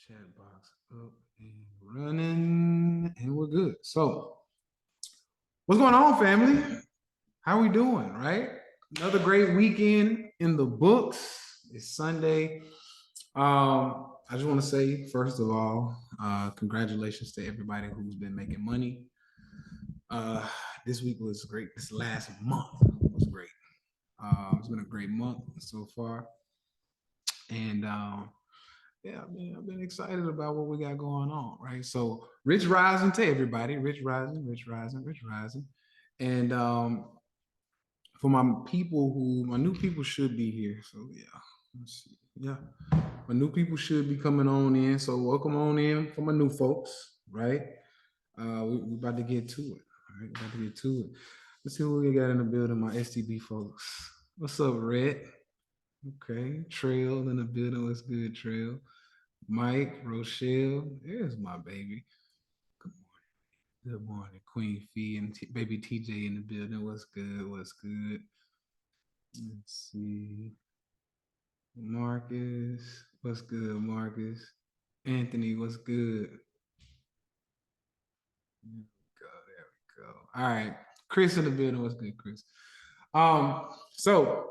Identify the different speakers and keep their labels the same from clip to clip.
Speaker 1: Chat box up and running, and we're good. So, what's going on, family? How we doing? Right? Another great weekend in the books. It's Sunday. I just want to say, first of all, congratulations to everybody who's been making money. Uh, this week was great. This last month was great. It's been a great month so far, and yeah, I've been excited about what we got going on, right? So, rich rising to everybody, rich rising, rich rising, rich rising, and for my new people should be here. So yeah, let's see. Yeah, my new people should be coming on in. So welcome on in for my new folks, right? We about to get to it. All right, about to get to it. Let's see what we got in the building. My STB folks. What's up, Red? Okay, Trail in the building. What's good, Trail? Mike, Rochelle, there's my baby. Good morning. Good morning, Queen Fee and baby TJ in the building. What's good? What's good? Let's see. Marcus, what's good, Marcus? Anthony, what's good? There we go. There we go. All right. Chris in the building. What's good, Chris? So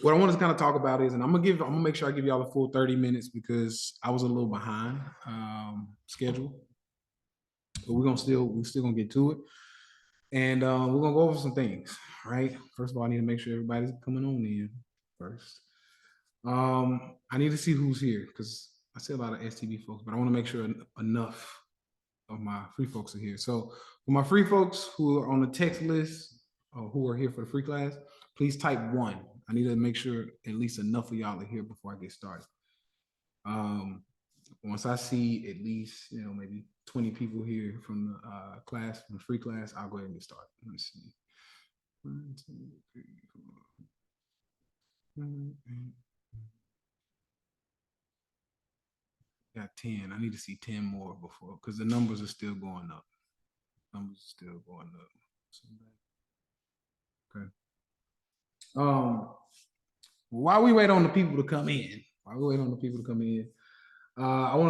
Speaker 1: what I want to kind of talk about is, and I'm gonna make sure I give y'all the full 30 minutes because I was a little behind schedule. But we're still gonna get to it. And we're gonna go over some things, right? First of all, I need to make sure everybody's coming on in first. I need to see who's here because I see a lot of STB folks, but I want to make sure enough of my free folks are here. So for my free folks who are on the text list or who are here for the free class, please type 1. I need to make sure at least enough of y'all are here before I get started. Once I see at least, maybe 20 people here from the class, from the free class, I'll go ahead and get started. Let's see. 1, 2, 3, 4. Got 10. I need to see 10 more before, because the numbers are still going up. Numbers are still going up. Okay. While we wait on the people to come in, I want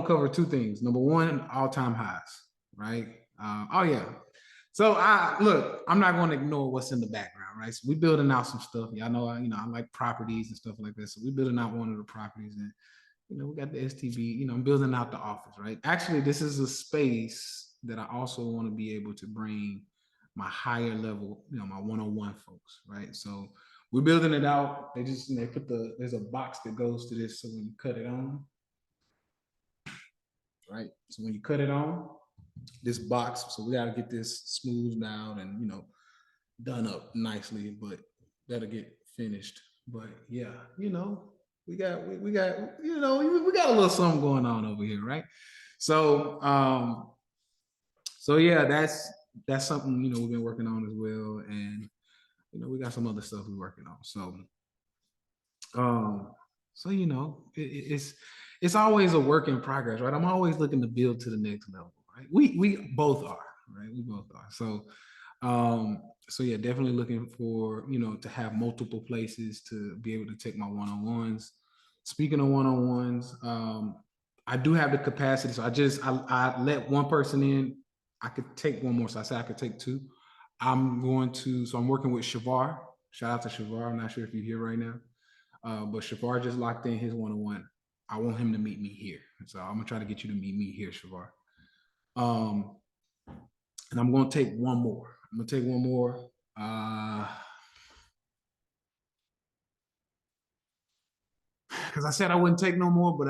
Speaker 1: to cover 2 things. Number 1, all-time highs, right? Oh yeah. So I'm not going to ignore what's in the background, right? So we're building out some stuff. Y'all know, I like properties and stuff like that. So we're building out one of the properties, and we got the STB. I'm building out the office, right? Actually, this is a space that I also want to be able to bring my higher level, my one-on-one folks, right? So we're building it out. They put there's a box that goes to this, so when you cut it on, right? So when you cut it on, this box, so we got to get this smoothed out and done up nicely, but that'll get finished. But yeah, we got we got we got a little something going on over here, right? So yeah, that's something we've been working on as well, and we got some other stuff we're working on. Um, so it's always a work in progress, right? I'm always looking to build to the next level, right? We both are, right? We both are. So yeah, definitely looking for to have multiple places to be able to take my one-on-ones. Speaking of one-on-ones, I do have the capacity, so I let one person in. I could take one more, so I said I could take 2. I'm working with Shavar. Shout out to Shavar. I'm not sure if you're here right now. But Shavar just locked in his one-on-one. I want him to meet me here. So I'm gonna try to get you to meet me here, Shavar. And I'm gonna take one more. Because I said I wouldn't take no more, but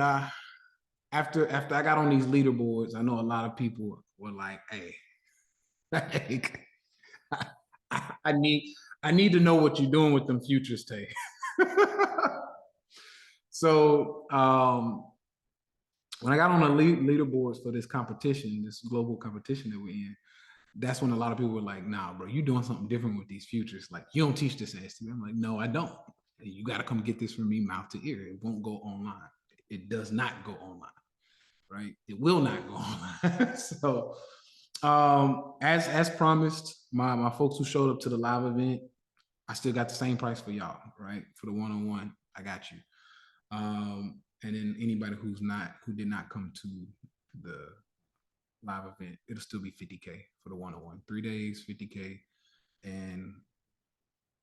Speaker 1: after I got on these leaderboards, I know a lot of people were like, "Hey, like, I need to know what you're doing with them futures, Tay." So when I got on the leaderboards for this competition, this global competition that we're in, that's when a lot of people were like, "Nah, bro, you're doing something different with these futures. Like, you don't teach this at STB." I'm like, "No, I don't. You got to come get this from me mouth to ear. It won't go online. It does not go online, right? It will not go online." So, as promised, my folks who showed up to the live event, I still got the same price for y'all, right? For the one-on-one, I got you. And then anybody who did not come to the live event, it'll still be 50K for the 101. 3 days, 50K. And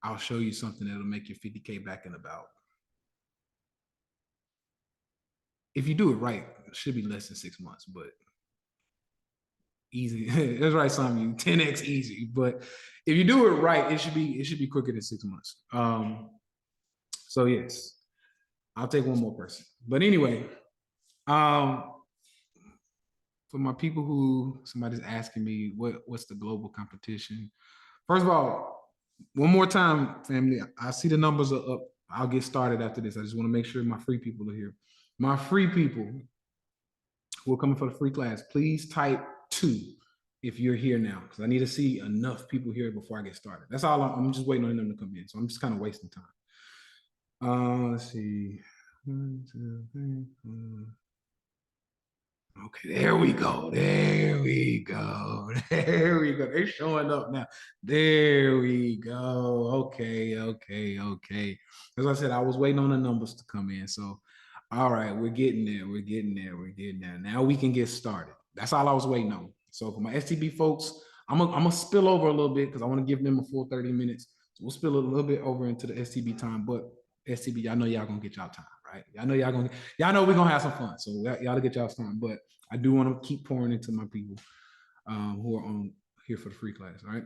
Speaker 1: I'll show you something that'll make your 50K back in about, if you do it right, it should be less than 6 months, but easy. That's right, some you 10x easy. But if you do it right, it should be quicker than 6 months. So yes, I'll take one more person. But anyway, for my people who somebody's asking me what's the global competition. First of all, one more time, family. I see the numbers are up. I'll get started after this. I just want to make sure my free people are here. My free people who are coming for the free class, please type 2 if you're here now, because I need to see enough people here before I get started. That's all. I'm just waiting on them to come in, so I'm just kind of wasting time. Let's see. 1, 2, 3, 4. Okay, there we go. There we go. There we go. They're showing up now. There we go. Okay. As I said, I was waiting on the numbers to come in. So, all right, we're getting there. We're getting there. Now we can get started. That's all I was waiting on. So for my STB folks, I'm gonna spill over a little bit because I want to give them a full 30 minutes. So we'll spill a little bit over into the STB time, but STB, y'all know y'all gonna get y'all time, right? Y'all know we're gonna have some fun. So y'all to get y'all's time, but I do want to keep pouring into my people who are on here for the free class, right?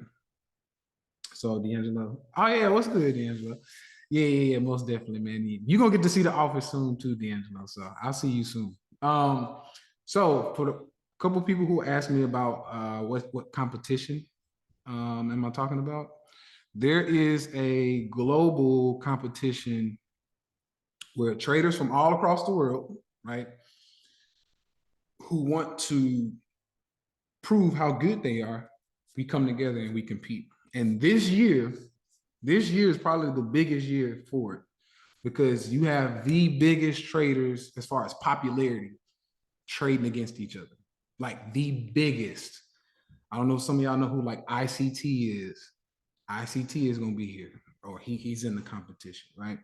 Speaker 1: So D'Angelo, oh yeah, what's good, D'Angelo? Yeah, most definitely, man. You're gonna get to see the office soon too, D'Angelo. So I'll see you soon. So for the couple people who asked me about what competition am I talking about? There is a global competition where traders from all across the world, right, who want to prove how good they are, we come together and we compete. And this year is probably the biggest year for it because you have the biggest traders as far as popularity trading against each other. Like the biggest. I don't know if some of y'all know who like ICT is. ICT is going to be here, or he's in the competition, right?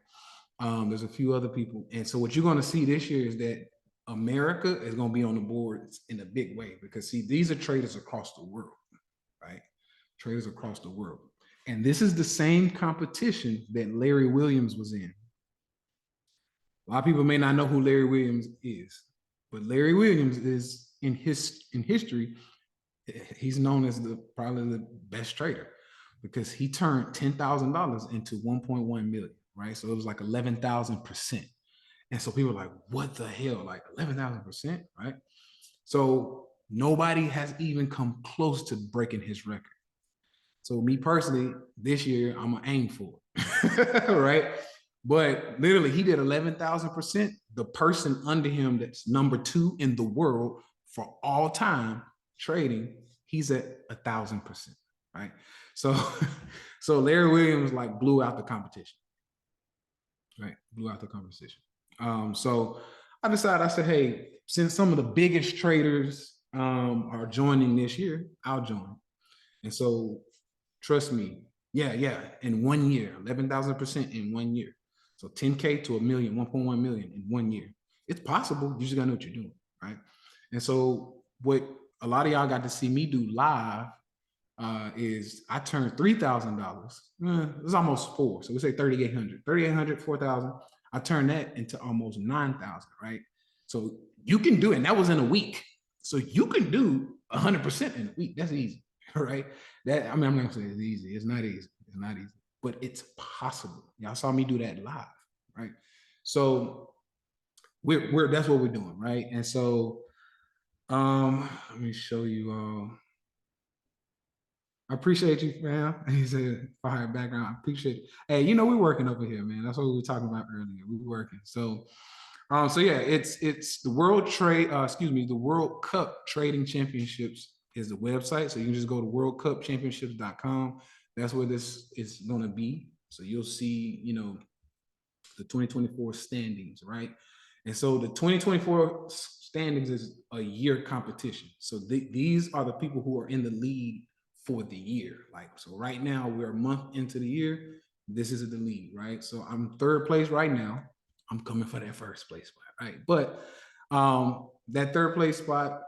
Speaker 1: There's a few other people. And so what you're going to see this year is that America is going to be on the boards in a big way because see, these are traders across the world, right? Traders across the world. And this is the same competition that Larry Williams was in. A lot of people may not know who Larry Williams is, but Larry Williams is in history, he's known as probably the best trader because he turned $10,000 into 1.1 million, right? So it was like 11,000%. And so people are like, what the hell? Like 11,000%, right? So nobody has even come close to breaking his record. So me personally, this year, I'm gonna aim for it, right? But literally, he did 11,000%. The person under him that's number 2 in the world for all time trading, he's at 1,000%, right? So, so Larry Williams like blew out the competition, right? Blew out the competition. So I decided, I said, hey, since some of the biggest traders are joining this year, I'll join. And so trust me, yeah, in 1 year, 11,000% in 1 year. So 10K to a million, 1.1 million in 1 year. It's possible. You just gotta know what you're doing, right? And so what a lot of y'all got to see me do live is I turned $3,000. It's almost 4. So we say 3,800, 3,800, 4,000. I turned that into almost 9,000, right? So you can do it. And that was in a week. So you can do 100% in a week. That's easy, right? That, I mean, I'm not gonna say it's easy. It's not easy. It's not easy, but it's possible. Y'all saw me do that live, right? So we're that's what we're doing, right? And so let me show you all. I appreciate you, fam. He said fire background. I appreciate it. Hey, you know, we're working over here, man. That's what we were talking about earlier. We're working. So yeah, it's the the World Cup Trading Championships is the website. So you can just go to worldcupchampionships.com. That's where this is gonna be. So you'll see, you know, the 2024 standings, right? And so the 2024 standings is a year competition. So these are the people who are in the lead for the year. Like, so right now we're a month into the year. This is the lead, right? So I'm 3rd place right now. I'm coming for that first place spot, right? But that third place spot,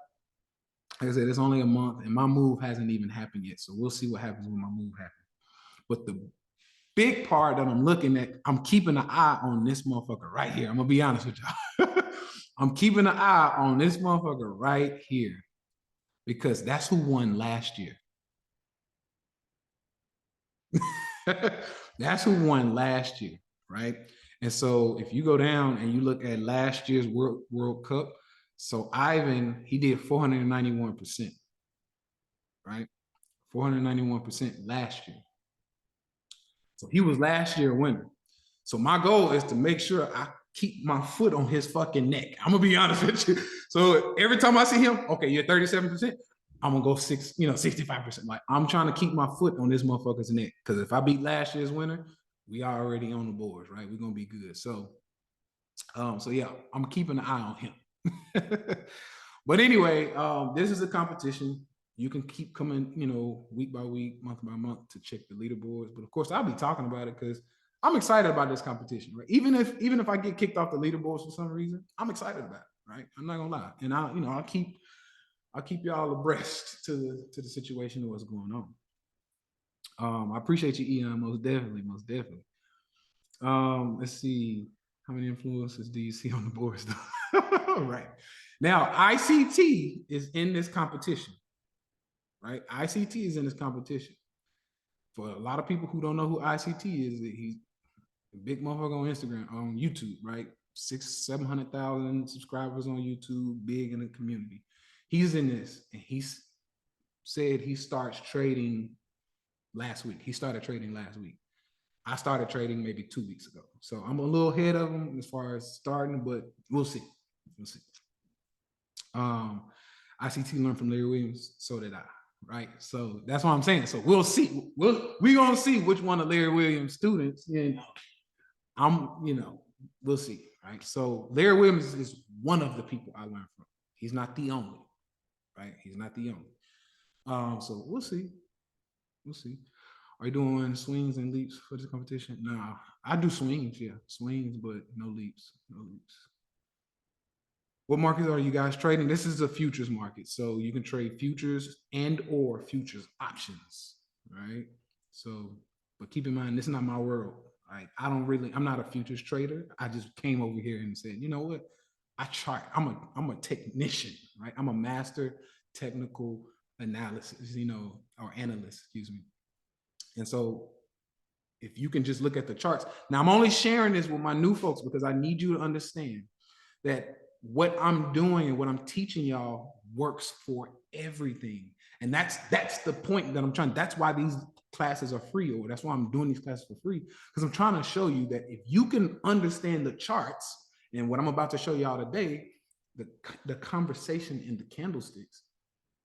Speaker 1: like I said, it's only a month, and my move hasn't even happened yet. So we'll see what happens when my move happens. But the big part that I'm looking at, I'm keeping an eye on this motherfucker right here. I'm gonna be honest with y'all. I'm keeping an eye on this motherfucker right here because that's who won last year. That's who won last year, right? And so if you go down and you look at last year's World Cup, so Ivan, he did 491%, right? 491% last year. So he was last year winner. So my goal is to make sure I keep my foot on his fucking neck. I'm gonna be honest with you. So every time I see him, okay, you're 37%. I'm gonna go 65%. Like I'm trying to keep my foot on this motherfucker's neck. Because if I beat last year's winner, we already on the boards, right? We're gonna be good. So yeah, I'm keeping an eye on him. But anyway, this is a competition. You can keep coming, week by week, month by month to check the leaderboards. But of course, I'll be talking about it because I'm excited about this competition, right? Even if I get kicked off the leaderboards for some reason, I'm excited about it, right? I'm not gonna lie, and I'll keep y'all abreast to the situation of what's going on. I appreciate you, Eon, most definitely, most definitely. Let's see, how many influences do you see on the boards? Right now, ICT is in this competition, right? ICT is in this competition. For a lot of people who don't know who ICT is, he's a big motherfucker on Instagram, on YouTube, right? 700,000 subscribers on YouTube, big in the community. He's in this, and he's said he starts trading last week. He started trading last week. I started trading maybe 2 weeks ago. So I'm a little ahead of him as far as starting, but we'll see. We'll see. ICT learned from Larry Williams, so did I. Right. So that's what I'm saying. So we'll see. We're gonna see which one of Larry Williams' students, we'll see. Right. So Larry Williams is one of the people I learned from. He's not the only, right? He's not the only. So we'll see. We'll see. Are you doing swings and leaps for this competition? No, I do swings, yeah. Swings, but no leaps. No leaps. What markets are you guys trading? This is a futures market. So you can trade futures and or futures options, right? So, but keep in mind, this is not my world. Right? I'm not a futures trader. I just came over here and said, you know what? I chart. I'm a technician, right? I'm a master technical analysis, or analyst, excuse me. And so if you can just look at the charts. Now I'm only sharing this with my new folks because I need you to understand that what I'm doing and what I'm teaching y'all works for everything. And that's the point that I'm trying. That's why these classes are free, or that's why I'm doing these classes for free, because I'm trying to show you that if you can understand the charts and what I'm about to show y'all today, the conversation in the candlesticks,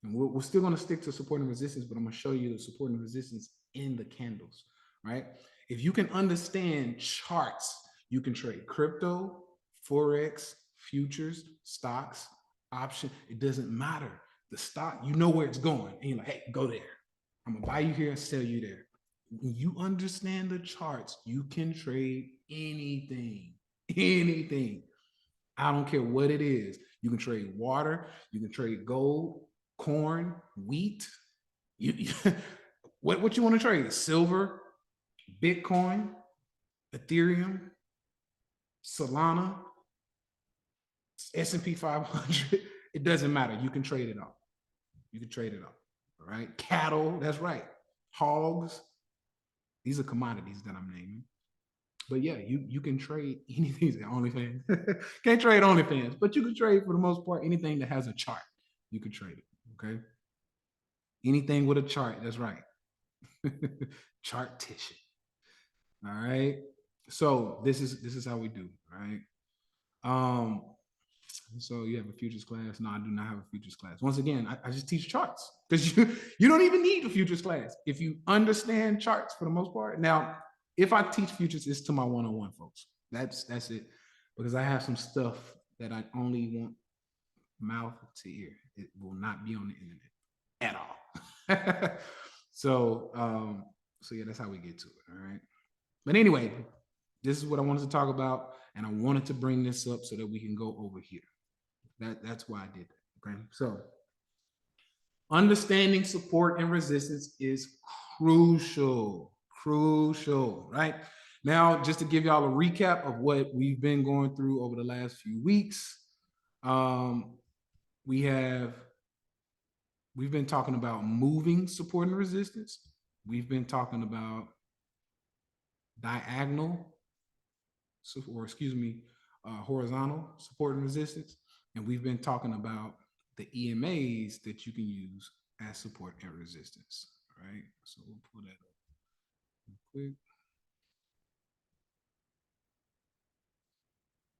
Speaker 1: and we're still going to stick to support and resistance, but I'm going to show you the support and resistance in the candles, right? If you can understand charts, you can trade crypto, Forex, futures, stocks, option. It doesn't matter. The stock, you know where it's going. And you're like, hey, go there. I'm going to buy you here and sell you there. When you understand the charts, you can trade anything. Anything. I don't care what it is. You can trade water. You can trade gold, corn, wheat. What you want to trade? Silver, Bitcoin, Ethereum, Solana, S&P 500. It doesn't matter. You can trade it all. You can trade it all. All right. Cattle. That's right. Hogs. These are commodities that I'm naming. But yeah, you can trade anything. OnlyFans. Can't trade OnlyFans, but you can trade for the most part anything that has a chart. You can trade it. Okay. Anything with a chart. That's right. Chartition. All right. So this is how we do. All right. So you have a futures class? No, I do not have a futures class. Once again, I just teach charts because you don't even need a futures class if you understand charts for the most part. Now, if I teach futures, it's to my one-on-one folks. That's it, because I have some stuff that I only want mouth to ear. It will not be on the internet at all. So yeah, that's how we get to it. All right. But anyway, this is what I wanted to talk about. And I wanted to bring this up so that we can go over here. That's why I did that. Okay. So understanding support and resistance is crucial. Crucial, right? Now, just to give y'all a recap of what we've been going through over the last few weeks, we've been talking about moving support and resistance. We've been talking about diagonal, or excuse me, horizontal support and resistance. And we've been talking about the EMAs that you can use as support and resistance, right? So we'll pull that up real quick.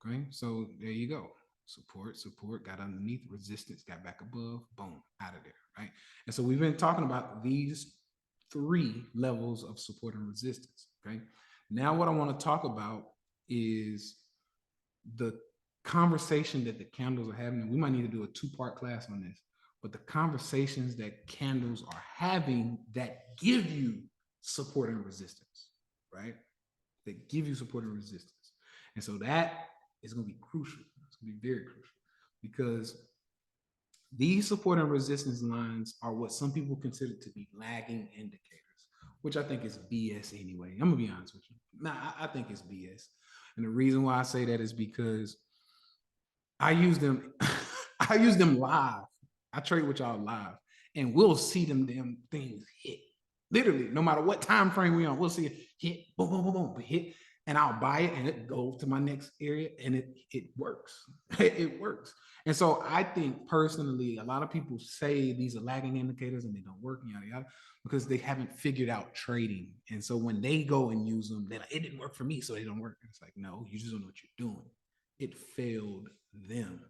Speaker 1: Okay, so there you go. Support, got underneath, resistance, got back above, boom, out of there, right? And so we've been talking about these 3 levels of support and resistance, okay? Now what I want to talk about is the conversation that the candles are having. And we might need to do a 2-part class on this, but the conversations that candles are having that give you support and resistance, right? That give you support and resistance. And so that is going to be crucial. It's going to be very crucial because these support and resistance lines are what some people consider to be lagging indicators, which I think is BS anyway. I'm going to be honest with you. I think it's BS. And the reason why I say that is because I use them, I use them live. I trade with y'all live, and we'll see them damn things hit. Literally, no matter what time frame we on, we'll see it hit, boom, boom, boom, boom, hit, and I'll buy it, and it goes to my next area, and it works. It works. And so I think personally, a lot of people say these are lagging indicators and they don't work, yada yada, because they haven't figured out trading. And so when they go and use them, they're like, it didn't work for me, so they don't work. And it's like, no, you just don't know what you're doing. It failed them,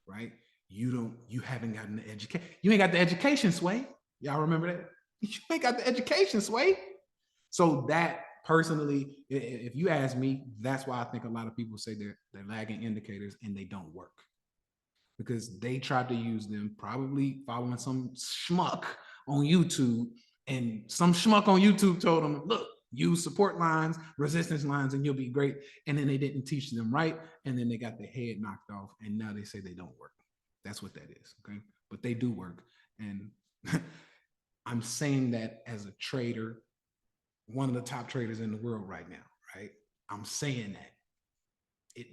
Speaker 1: right? You haven't gotten the education. You ain't got the education, Sway. Y'all remember that? You ain't got the education, Sway. So that personally, if you ask me, that's why I think a lot of people say they're lagging indicators and they don't work. Because they tried to use them, probably following some schmuck on YouTube, and some schmuck on YouTube told them, look, use support lines, resistance lines, and you'll be great. And then they didn't teach them right, and then they got their head knocked off, and now they say they don't work. That's what that is, okay? But they do work. And I'm saying that as a trader, one of the top traders in the world right now, right? I'm saying that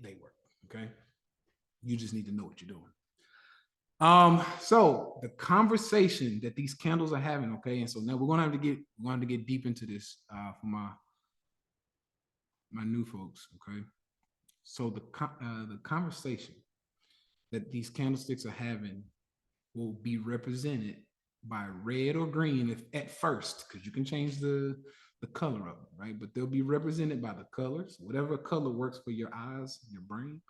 Speaker 1: they work, okay? You just need to know what you're doing. So the conversation that these candles are having, okay, and so now we're gonna have to get deep into this for my new folks, okay. So the conversation that these candlesticks are having will be represented by red or green if at first, because you can change the color of them, right? But they'll be represented by the colors. Whatever color works for your eyes, your brain,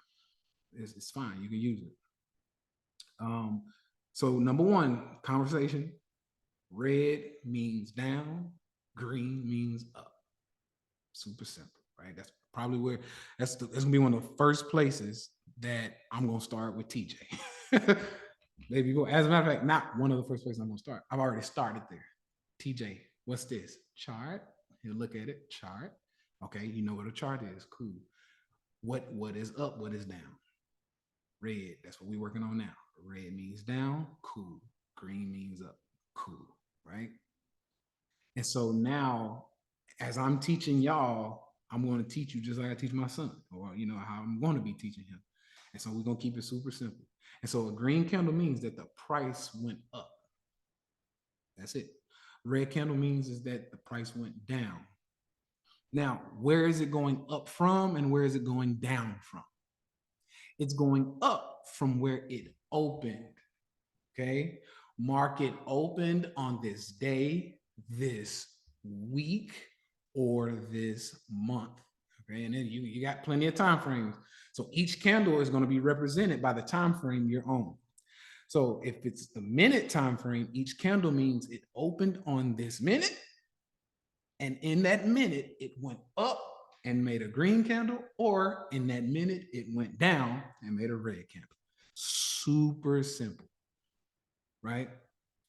Speaker 1: it's fine. You can use it. So number 1, conversation, red means down, green means up. Super simple, right? That's probably where that's gonna be one of the first places that I'm gonna start with TJ. Maybe go. As a matter of fact, not one of the first places I'm gonna start. I've already started there. TJ, what's this? Chart. He'll look at it. Chart. Okay, you know what a chart is. Cool. What is up? What is down? Red. That's what we're working on now. Red means down. Cool. Green means up. Cool. Right? And so now, as I'm teaching y'all, I'm going to teach you just like I teach my son, or how I'm going to be teaching him. And so we're going to keep it super simple. And so a green candle means that the price went up. That's it. Red candle means is that the price went down. Now, where is it going up from and where is it going down from? It's going up from where it opened. Okay. Market opened on this day, this week, or this month. Okay. And then you got plenty of time frames. So each candle is going to be represented by the time frame you're on. So if it's the minute time frame, each candle means it opened on this minute. And in that minute, it went up and made a green candle, or in that minute, it went down and made a red candle. Super simple, right?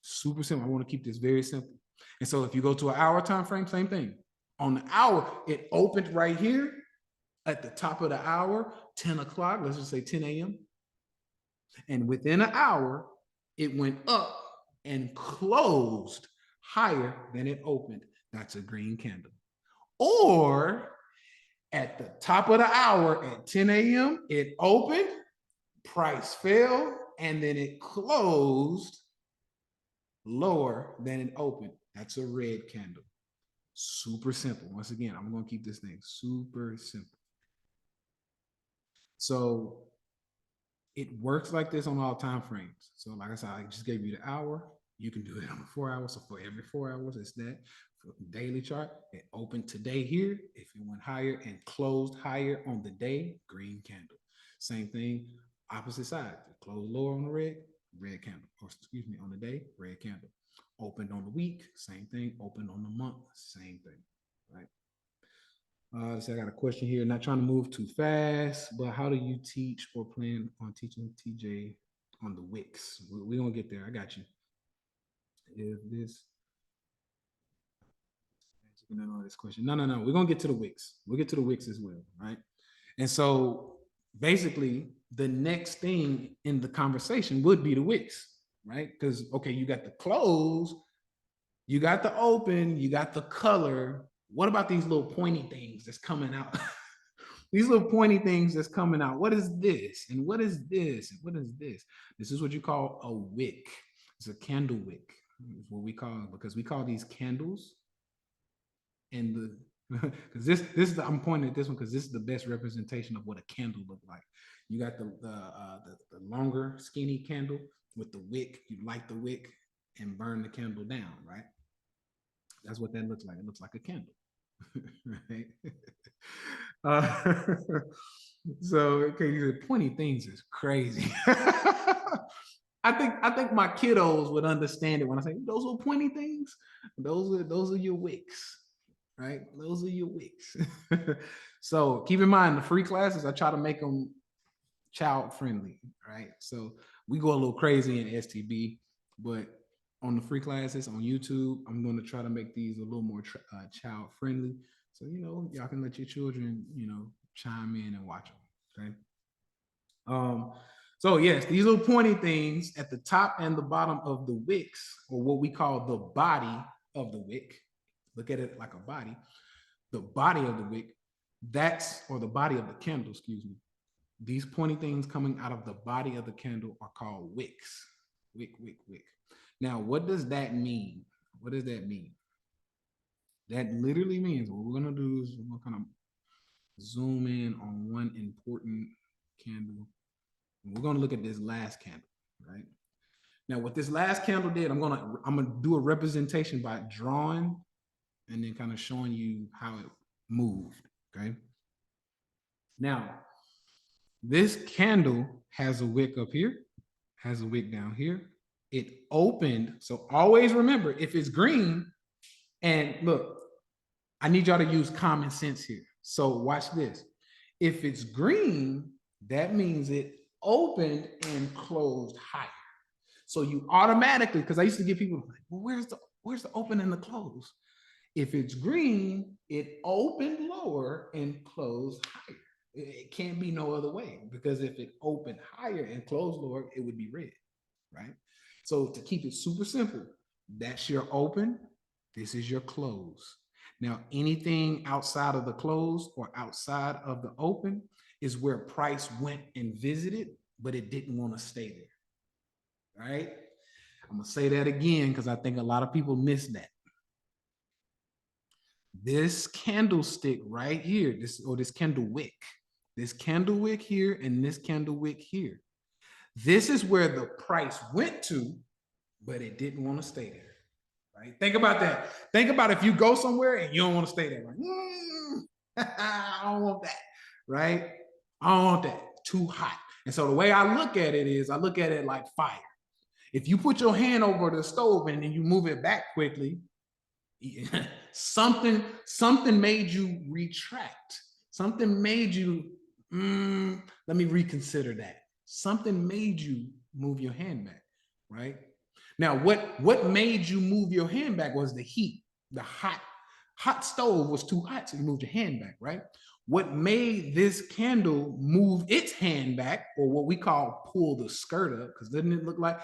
Speaker 1: Super simple. I want to keep this very simple. And so if you go to an hour time frame, same thing. On the hour, it opened right here At the top of the hour, 10 o'clock, let's just say 10 a.m. And within an hour, it went up and closed higher than it opened. That's a green candle. Or at the top of the hour at 10 a.m., it opened, price fell, and then it closed lower than it opened. That's a red candle. Super simple. Once again, I'm going to keep this thing super simple. So it works like this on all time frames. So like I said, I just gave you the hour. You can do it on 4 hours. So for every 4 hours, it's that. For the daily chart, it opened today here. If it went higher and closed higher on the day, green candle. Same thing, opposite side. Closed lower on the red candle. Or excuse me, on the day, red candle. Opened on the week, same thing. Opened on the month, same thing, right? So I got a question here. Not trying to move too fast, but how do you teach or plan on teaching TJ on the wicks? We're gonna get there. I got you. If this, this question. No. We're gonna get to the wicks. We'll get to the wicks as well, right? And so basically, the next thing in the conversation would be the wicks, right? Because okay, you got the close, you got the open, you got the color. What about these little pointy things that's coming out? These little pointy things that's coming out. What is this? And what is this? And what is this? This is what you call a wick. It's a candle wick. It's what we call it, because we call these candles. And the because this is I'm pointing at this one because this is the best representation of what a candle look like. You got the longer skinny candle with the wick. You light the wick and burn the candle down, right? That's what that looks like. It looks like a candle, right? So okay, these are pointy things is crazy. I think my kiddos would understand it when I say those little pointy things. Those are your wicks, right? Those are your wicks. So keep in mind the free classes. I try to make them child friendly, right? So we go a little crazy in STB, but on the free classes on YouTube, I'm going to try to make these a little more child friendly. So, y'all can let your children, chime in and watch them. Okay. So yes, these little pointy things at the top and the bottom of the wicks, or what we call the body of the wick. Look at it like a body. The body of the wick, or the body of the candle, excuse me. These pointy things coming out of the body of the candle are called wicks. Wick. Now, what does that mean? What does that mean? That literally means what we're going to do is we're going to kind of zoom in on one important candle. And we're going to look at this last candle, right? Now, what this last candle did, I'm gonna do a representation by drawing and then kind of showing you how it moved, okay? Now, this candle has a wick up here, has a wick down here. It opened, so always remember, if it's green, and look, I need y'all to use common sense here. So watch this. If it's green, that means it opened and closed higher. So you automatically, because I used to get people like, well, where's the open and the close? If it's green, it opened lower and closed higher. It can't be no other way, because if it opened higher and closed lower, it would be red, right? So to keep it super simple, that's your open, this is your close. Now, anything outside of the close or outside of the open is where price went and visited, but it didn't want to stay there, right? I'm going to say that again because I think a lot of people miss that. This candlestick right here, this candle wick here and this candle wick here. This is where the price went to, but it didn't want to stay there. Right? Think about that. Think about if you go somewhere and you don't want to stay there. Like, I don't want that. Right? I don't want that. Too hot. And so the way I look at it is I look at it like fire. If you put your hand over the stove and then you move it back quickly, something made you retract. Something made you, let me reconsider that. Something made you move your hand back, right? Now, what made you move your hand back was the heat, the hot Hot stove was too hot, so you moved your hand back, right? What made this candle move its hand back, or what we call pull the skirt up, because doesn't it look like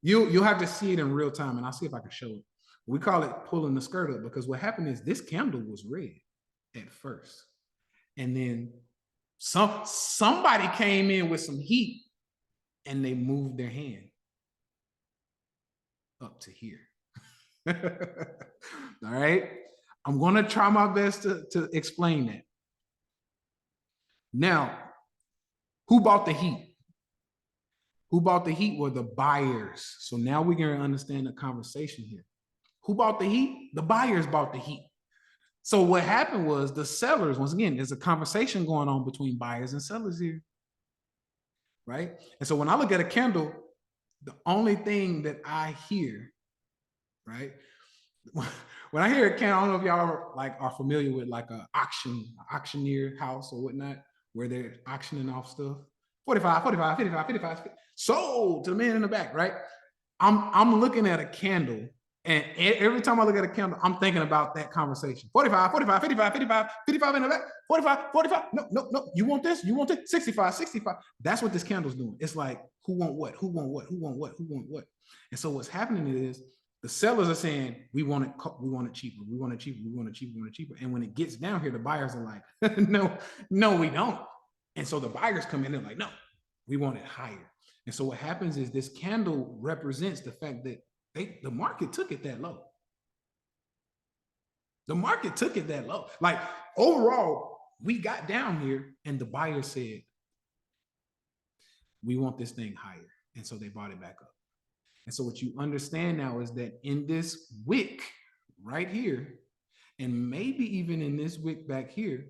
Speaker 1: you'll have to see it in real time, and I'll see if I can show it. We call it pulling the skirt up because what happened is this candle was red at first, and then somebody came in with some heat and they moved their hand up to here. All right. I'm going to try my best to explain that. Now, who bought the heat? Who bought the heat were the buyers. So now we're going to understand the conversation here. Who bought the heat? The buyers bought the heat. So what happened was the sellers, once again, there's a conversation going on between buyers and sellers here. Right? And so when I look at a candle, the only thing that I hear, right? When I hear a candle, I don't know if y'all are familiar with like a auctioneer house or whatnot, where they're auctioning off stuff. 45, 45, 55, 55, 50, sold to the man in the back, right? I'm looking at a candle, and every time I look at a candle, I'm thinking about that conversation. 45, 45, 55, 55, 55 in the back, 45, 45. No. You want this? You want this? 65, 65. That's what this candle's doing. It's like, who want what? Who want what? Who want what? Who want what? And so what's happening is the sellers are saying, we want it cheaper. We want it cheaper. We want it cheaper. We want it cheaper. And when it gets down here, the buyers are like, no, we don't. And so the buyers come in and they're like, no, we want it higher. And so what happens is this candle represents the fact that the market took it that low. The market took it that low. Like overall, we got down here and the buyer said, we want this thing higher. And so they bought it back up. And so what you understand now is that in this wick right here, and maybe even in this wick back here,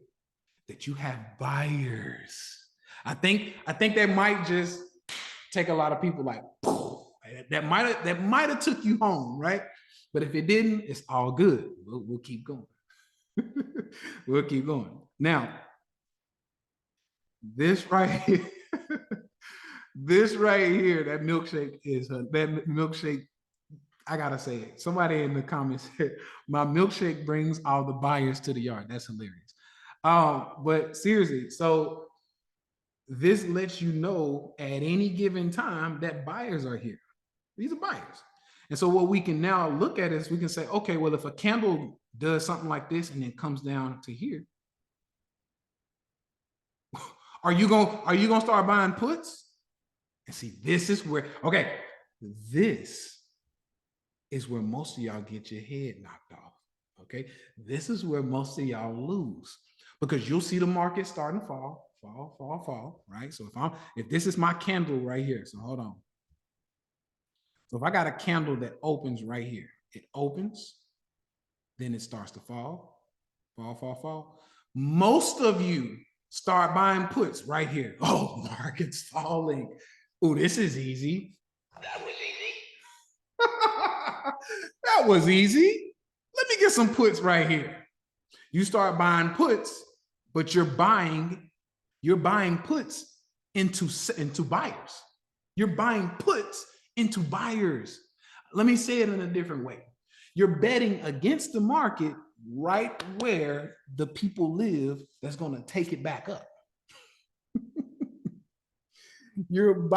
Speaker 1: that you have buyers. I think that might just take a lot of people like, that might have took you home, right? But if it didn't, it's all good. We'll keep going. We'll keep going. Now, this right here, this right here, that milkshake. I gotta say it. Somebody in the comments said, my milkshake brings all the buyers to the yard. That's hilarious. But seriously, so this lets you know at any given time that buyers are here. These are buyers. And so what we can now look at is we can say, okay, well, if a candle does something like this and then comes down to here, are you gonna start buying puts? And see, this is where, okay, this is where most of y'all get your head knocked off. Okay, this is where most of y'all lose, because you'll see the market starting to fall, right? So if this is my candle right here, so hold on. So if I got a candle that opens right here, it opens, then it starts to fall. Most of you start buying puts right here. Oh, market's falling. Oh, this is easy. That was easy. That was easy. Let me get some puts right here. You start buying puts, but you're buying puts into buyers. You're buying puts into buyers. Let me say it in a different way. You're betting against the market right where the people live that's going to take it back up. You're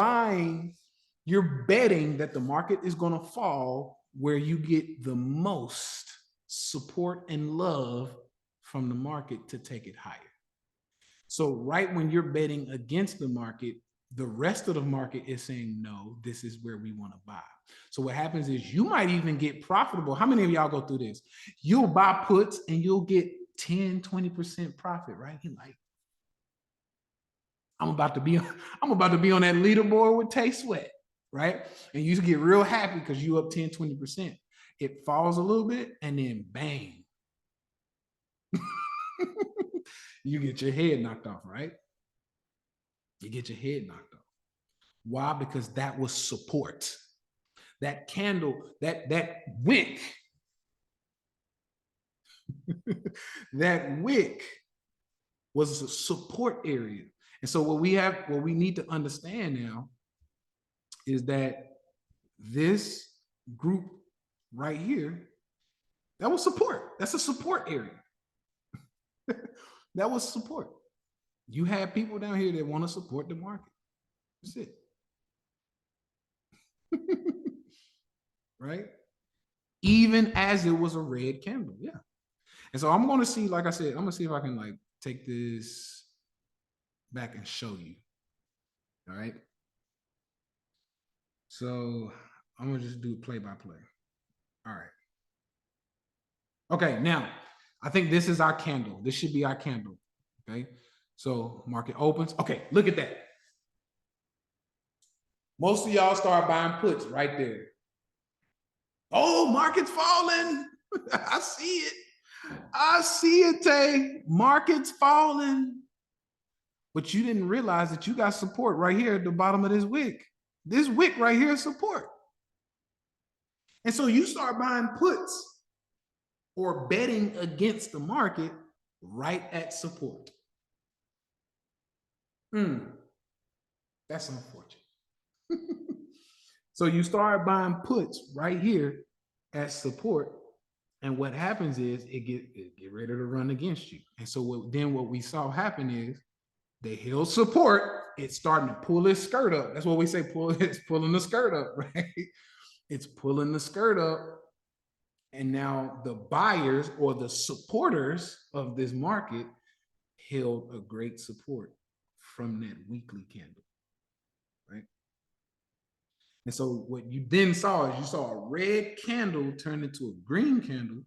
Speaker 1: betting that the market is going to fall where you get the most support and love from the market to take it higher. So right when you're betting against the market, the rest of the market is saying, no, this is where we want to buy. So what happens is you might even get profitable. How many of y'all go through this? You'll buy puts and you'll get 10, 20% profit, right? You're like, I'm about to be on that leaderboard with Tay Sweat, right? And you get real happy because you up 10, 20%. It falls a little bit and then bang. You get your head knocked off, right? You get your head knocked off. Why? Because that was support. That candle, that wick, that wick was a support area. And so what we need to understand now is that this group right here, That was support. That's a support area. That was support. You have people down here that want to support the market. That's it. Right? Even as it was a red candle. Yeah. And so I'm going to see, like I said, I'm going to see if I can like take this back and show you. All right. So I'm going to just do play by play. All right. Okay. Now, I think this is our candle. This should be our candle. Okay. So market opens. Okay. Look at that. Most of y'all start buying puts right there. Oh, market's falling. I see it. I see it, Tay. Market's falling. But you didn't realize that you got support right here at the bottom of this wick. This wick right here is support. And so you start buying puts or betting against the market right at support. That's unfortunate. So you start buying puts right here at support. And what happens is it get ready to run against you. And so what we saw happen is they held support. It's starting to pull its skirt up. That's what we say, it's pulling the skirt up, right? It's pulling the skirt up. And now the buyers or the supporters of this market held a great support from that weekly candle, right? And so what you then saw is you saw a red candle turn into a green candle.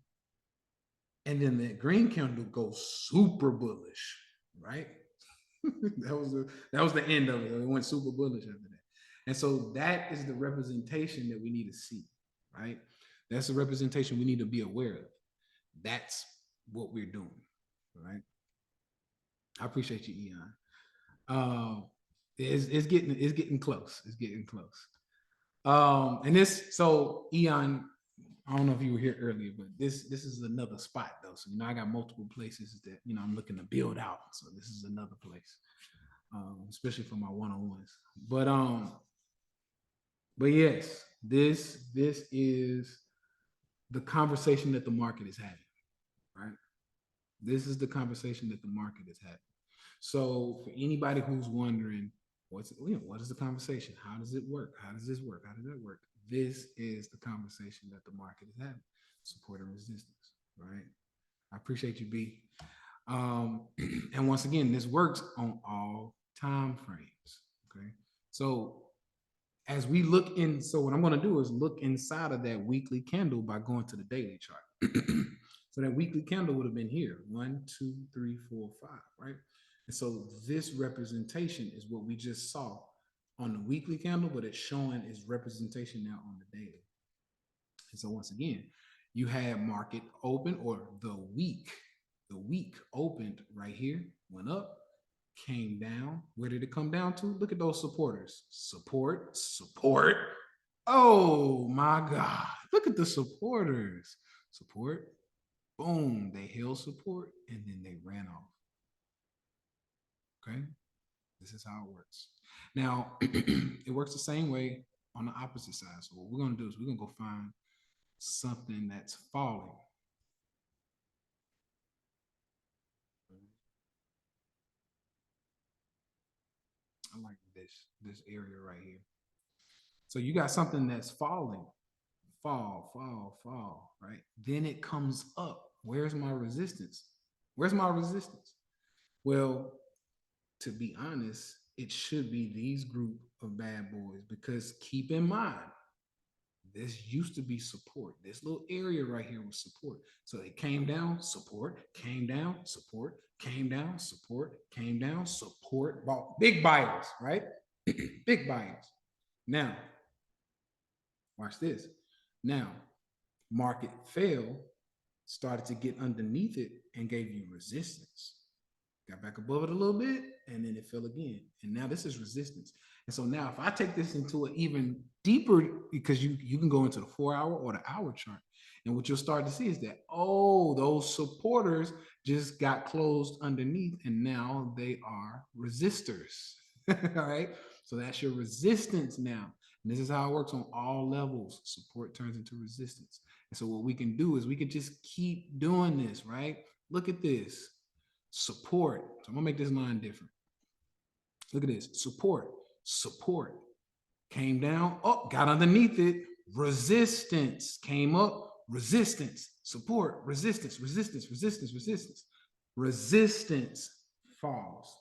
Speaker 1: And then that green candle goes super bullish, right? that was the end of it. It went super bullish after that. And so that is the representation that we need to see, right? That's the representation we need to be aware of. That's what we're doing, right? I appreciate you, Eon. It's getting close. It's getting close. And this, so Eon, I don't know if you were here earlier, but this is another spot though. So I got multiple places that I'm looking to build out. So this is another place, especially for my one-on-ones. But yes, this is the conversation that the market is having, right? This is the conversation that the market is having. So for anybody who's wondering, what is the conversation? How does it work? How does this work? How does that work? This is the conversation that the market is having. Support and resistance, right? I appreciate you, B. And once again, this works on all time frames. Okay. So as we look in, so what I'm going to do is look inside of that weekly candle by going to the daily chart. So that weekly candle would have been here 1, 2, 3, 4, 5, right? And so this representation is what we just saw on the weekly candle, but it's showing its representation now on the daily. And so once again, you have market open, or the week opened right here, went up, came down. Where did it come down to? Look at those supporters. Support. Oh my God. Look at the supporters. Support. Boom. They held support and then they ran off. Okay. This is how it works. Now, it works the same way on the opposite side. So what we're going to do is we're going to go find something that's falling. I like this area right here. So you got something that's falling, fall, right? Then it comes up. Where's my resistance? Well, to be honest, it should be these group of bad boys, because keep in mind, this used to be support. This little area right here was support. So it came down, support, came down, support, came down, support, came down, support, big buyers, right? Big buyers. Now, watch this. Now, market fell, started to get underneath it and gave you resistance. Got back above it a little bit, and then it fell again. And now this is resistance. And so now if I take this into an even deeper, because you can go into the 4-hour or the hour chart, and what you'll start to see is that, oh, those supporters just got closed underneath, and now they are resistors. All right. So that's your resistance now. And this is how it works on all levels. Support turns into resistance. And so what we can do is we can just keep doing this, right? Look at this. Support. So I'm gonna make this line different. Look at this. Support. Support. Came down. Oh, got underneath it. Resistance. Came up. Resistance. Support. Resistance. Resistance. Resistance. Resistance. Resistance falls.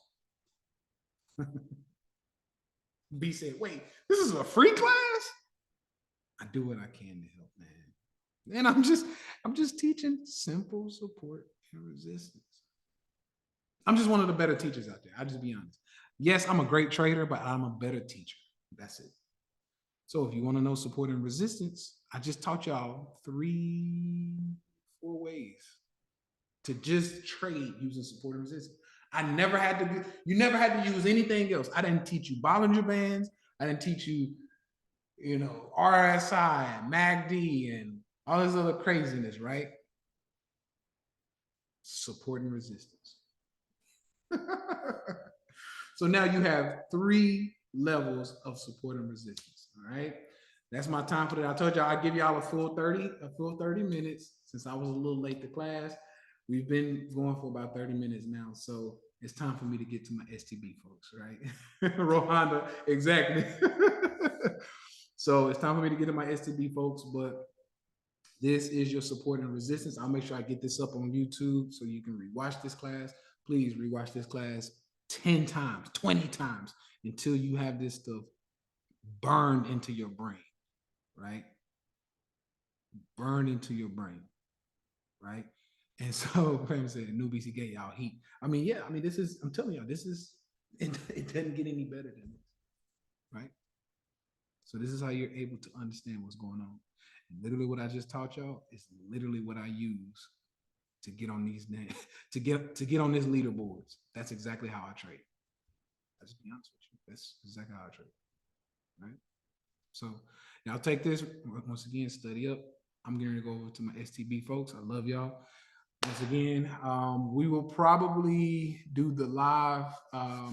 Speaker 1: B said, wait, this is a free class? I do what I can to help, man. And I'm just teaching simple support and resistance. I'm just one of the better teachers out there. I'll just be honest. Yes, I'm a great trader, but I'm a better teacher. That's it. So if you want to know support and resistance, I just taught y'all 4 ways to just trade using support and resistance. You never had to use anything else. I didn't teach you Bollinger Bands. I didn't teach you, RSI and MACD and all this other craziness, right? Support and resistance. So now you have 3 levels of support and resistance. All right. That's my time for that. I told y'all I'd give y'all a full 30 minutes since I was a little late to class. We've been going for about 30 minutes now. So it's time for me to get to my STB folks, right? Rohanda, exactly. So it's time for me to get to my STB folks, but this is your support and resistance. I'll make sure I get this up on YouTube so you can rewatch this class. Please rewatch this class 10 times, 20 times until you have this stuff burned into your brain, right? Burned into your brain, right? And so, family said, New BC gave y'all heat. I mean, yeah, I'm telling y'all, it doesn't get any better than this, right? So this is how you're able to understand what's going on. And literally what I just taught y'all is literally what I use to get on these to get on this leaderboards. That's exactly how I trade. I'll just be honest with you. That's exactly how I trade. Right. So now I'll take this once again, study up. I'm going to go over to my STB folks. I love y'all. Once again, we will probably do the live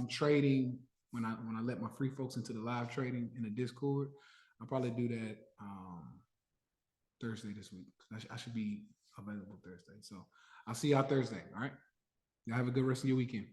Speaker 1: trading when I let my free folks into the live trading in the Discord. I'll probably do that Thursday this week. I should be available Thursday. So I'll see y'all Thursday. All right. Y'all have a good rest of your weekend.